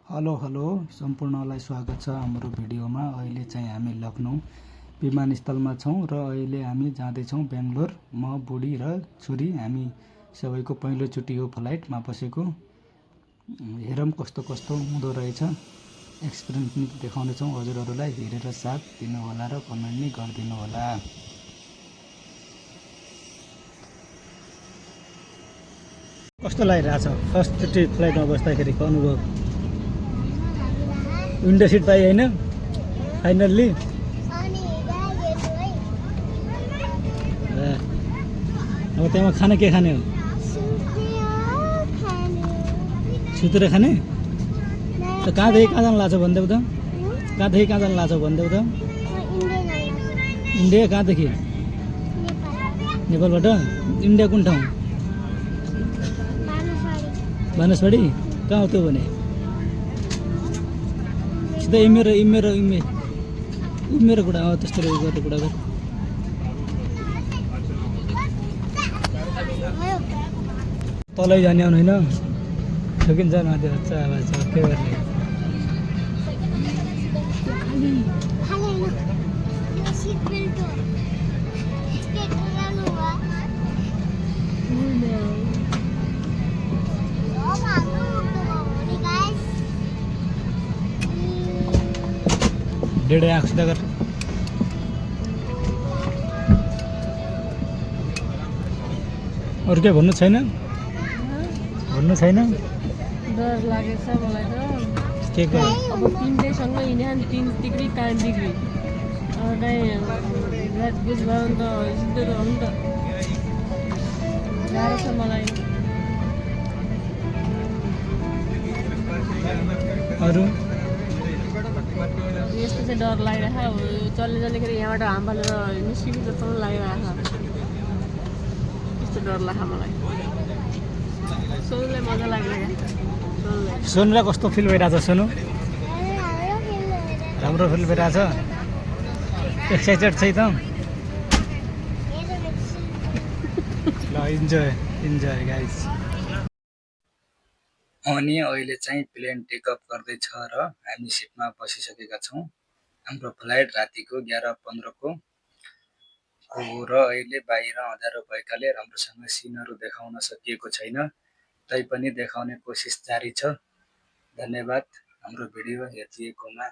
Hello hello सम्पूर्णलाई स्वागत छ हाम्रो भिडियोमा। अहिले चाहिँ हामी लखनऊ विमानस्थलमा छौँ र अहिले हामी जाँदैछौँ बेङ्गलोर। म बुढी र छोरी हामी सबैको पहिलोचोटि हो फ्लाइटमा बसेको। हेरौँ कस्तो कस्तो हुँदो रहेछ। एक्सपिरियन्स पनि देखाउनेछौँ हजुरहरूलाई। हेरेर साथ दिनुहोला र कमेन्ट नि गरिदिनु होला। कस्तो लागिरहेछ फर्स्टचोटि फ्लाइटमा बस्दाखेरिको अनुभव? विन्डो सिट पाइ होइन फाइनल्ली? अब त्यहाँ खाना के खाने हो? सुतेर खाने? त कहाँदेखि कहाँ जानु लाग्छ भनिदेऊ त? कहाँदेखि कहाँ जानु लाग्छ भनिदेऊ त? इन्डिया कहाँदेखि? नेपालबाट? इन्डिया कुन ठाउँ? बानसवाडी? कहाँ हो त्यो भने? सिधा इमेर कुरा हो। त्यस्तो गरेर कुरा गर। तलै जाने आउनु होइन सकिन्छ माथि बच्चा आवाज छ के गर्ने? डेढै आँखा सिधा गर। अरू के भन्नु छैन? भन्नु छैन? डर लागेछ मलाई त। के को? अब 3 डेसँग हिँड्यो नि 3 डिग्री 4 डिग्री। अब चाहिँ बुझ भयो नि त सिधै हो नि त। गाह्रो छ मलाई। अरू यस्तो चाहिँ डर लागिरहेको छ। चल्ने जाँदाखेरि यहाँबाट हाम फालेर निस्किनु जस्तो पनि लागिरहेको छ। यस्तो डर लाग्छ मलाई। सोनुलाई मजा लागिरहेको छ। सोनुलाई कस्तो फिल भइरहेछ? सोनु राम्रो फिल भइरहेछ? एक्साइटेड छै त? ल इन्जोय गाइस। अनि अहिले चाहिँ प्लेन टेकअप गर्दैछ र हामी सिटमा बसिसकेका छौँ। हाम्रो फ्लाइट रातिको 11:15 को र अहिले बाहिर अँध्यारो भएकाले राम्रोसँग सिनहरू देखाउन सकिएको छैन। तैपनि देखाउने कोसिस जारी छ। धन्यवाद हाम्रो भिडियो हेरिदिएकोमा।